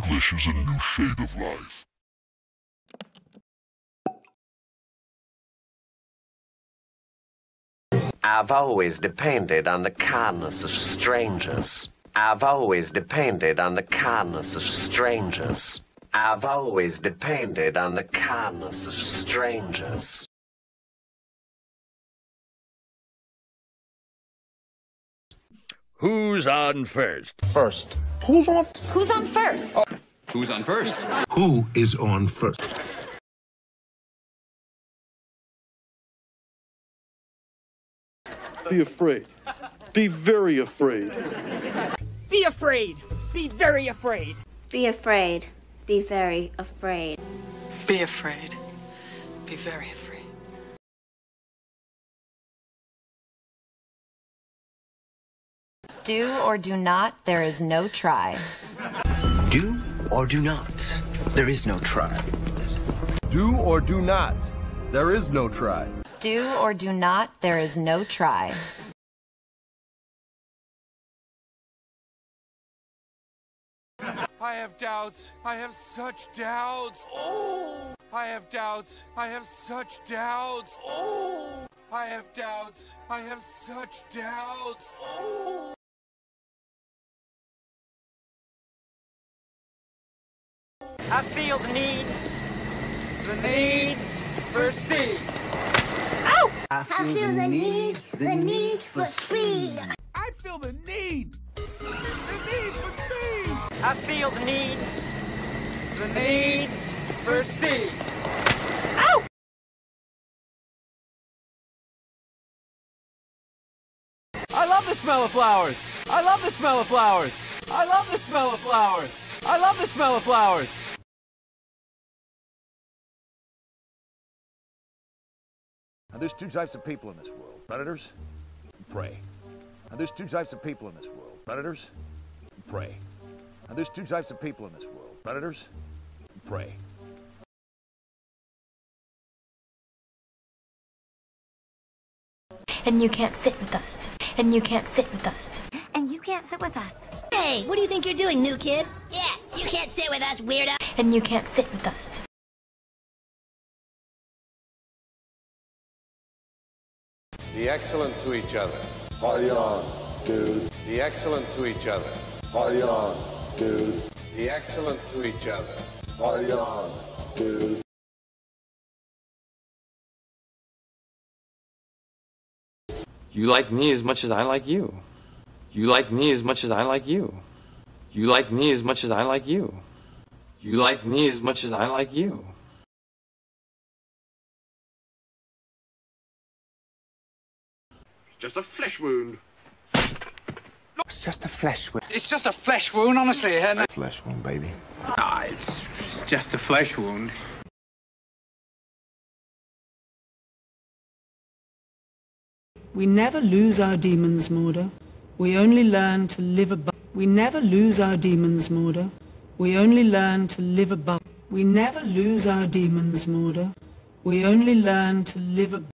English is a new shade of life. I've always depended on the kindness of strangers. I've always depended on the kindness of strangers. I've always depended on the kindness of strangers. Who's on first? First. Who's on? Who's on first? Who's on first? Who is on first? Be afraid. Be very afraid. Be afraid. Be very afraid. Be afraid. Be very afraid. Be afraid. Be very afraid. Do or do not, there is no try. Do or do not, there is no try. Do or do not, there is no try. Do or do not, there is no try. I have doubts. I have such doubts. Oh! I have doubts. I have such doubts. Oh! I have doubts. I have such doubts. Oh! I feel the need for speed. Ow! I feel the need for speed. I feel the need for speed. I feel the need for speed. Ow! I love the smell of flowers. I love the smell of flowers. I love the smell of flowers. I love the smell of flowers. Now, there's two types of people in this world, predators and prey. Now, there's two types of people in this world, predators and prey. Now, there's two types of people in this world, predators and prey. And you can't sit with us. And you can't sit with us. And you can't sit with us. Hey, what do you think you're doing, new kid? Yeah, you can't sit with us, weirdo. And you can't sit with us. Be excellent to each other. Party on, dudes. Be excellent to each other. Party on, dudes. Be excellent to each other. Party on, dudes. You like me as much as I like you. You like me as much as I like you. You like me as much as I like you. You like me as much as I like you. Just a flesh wound. It's just a flesh wound. It's just a flesh wound, honestly. Flesh wound, baby. Ah, it's just a flesh wound. We never lose our demons, Morder. We only learn to live above. We never lose our demons, Morder. We only learn to live above. We never lose our demons, Morder. We only learn to live above.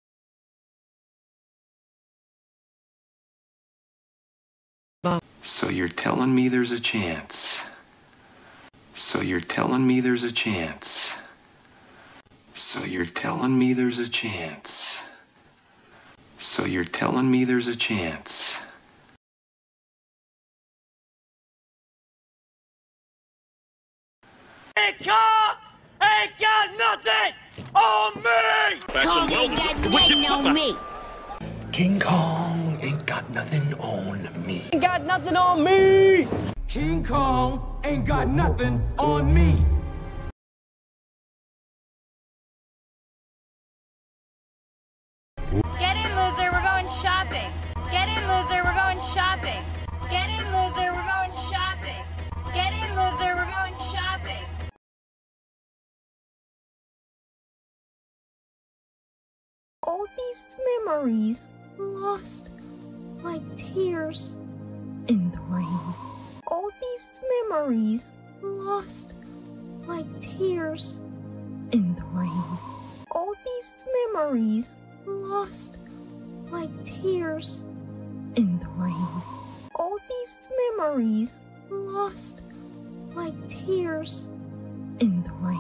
So you're telling me there's a chance. So you're telling me there's a chance. So you're telling me there's a chance. So you're telling me there's a chance. Kong ain't got nothing on me! Kong ain't got nothing on me! King Kong ain't got nothing on me. Ain't got nothing on me! King Kong ain't got nothing on me! Get in, loser, we're going shopping. Get in, loser, we're going shopping. Get in, loser, we're going shopping. Get in, loser, we're going shopping. All these memories lost like tears in the rain. All these memories lost like tears in the rain. All these memories lost like tears in the rain. All these memories lost like tears in the rain.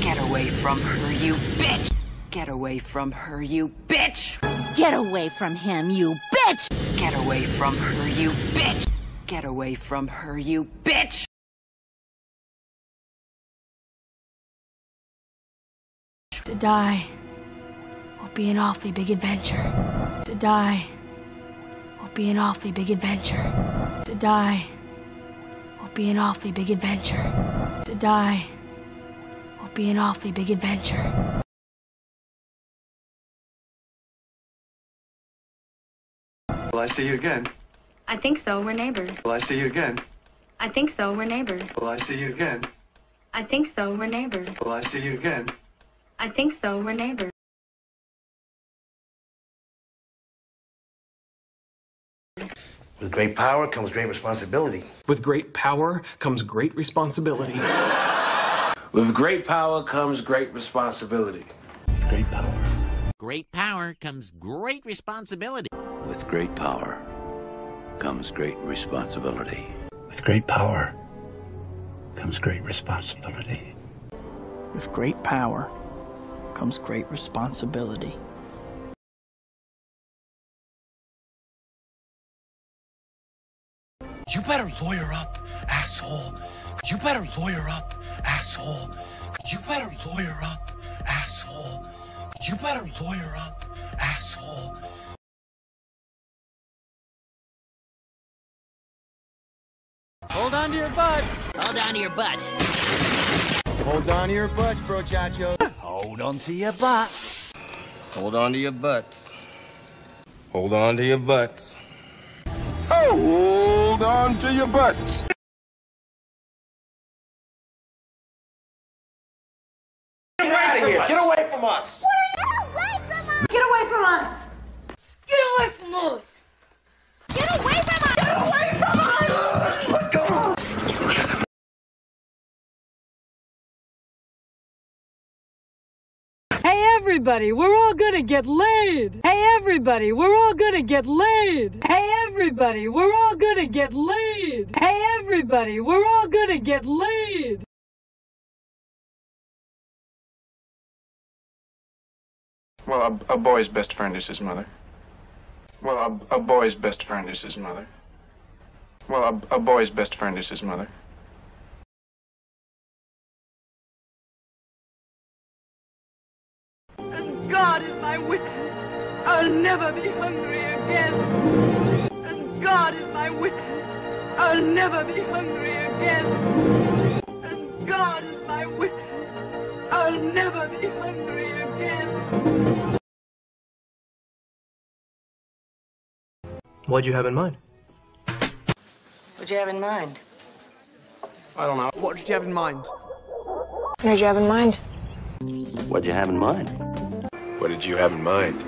Get away from her, you bitch! Get away from her, you bitch! Get away from him, you bitch! Get away from her, you bitch! Get away from her, you bitch! To die will be an awfully big adventure. To die will be an awfully big adventure. To die will be an awfully big adventure. To die will be an awfully big adventure. Will I see you again? I think so, we're neighbors. Will I see you again? I think so, we're neighbors. Will I see you again? I think so, we're neighbors. Will I see you again? I think so, we're neighbors. With great power comes great responsibility. With great power comes great responsibility. With great power comes great responsibility. Great power. Great power comes great responsibility. With great power comes great responsibility. With great power comes great responsibility. With great power comes great responsibility. You better lawyer up, asshole. You better lawyer up, asshole. You better lawyer up, asshole. You better lawyer up, asshole. Hold on to your butts. Hold on to your butts. Hold on to your butts, bro chacho. Hold on to your butts. Hold on to your butts. Hold on to your butts. Hold on to your butts. Get out of here. Get away from us. Get away from us! Get away from us! Get away from us! Get away from us! Let go. Hey everybody, we're all gonna get laid! Hey everybody, we're all gonna get laid! Hey everybody, we're all gonna get laid! Hey everybody, we're all gonna get laid! Well, a boy's best friend is his mother. Well, a boy's best friend is his mother. Well, a boy's best friend is his mother. As God is my witness, I'll never be hungry again. As God is my witness, I'll never be hungry again. As God is my witness, I'll never be hungry again. What'd you have in mind? What'd you have in mind? I don't know. What did you have in mind? What did you have in mind? What'd you have in mind? What did you have in mind?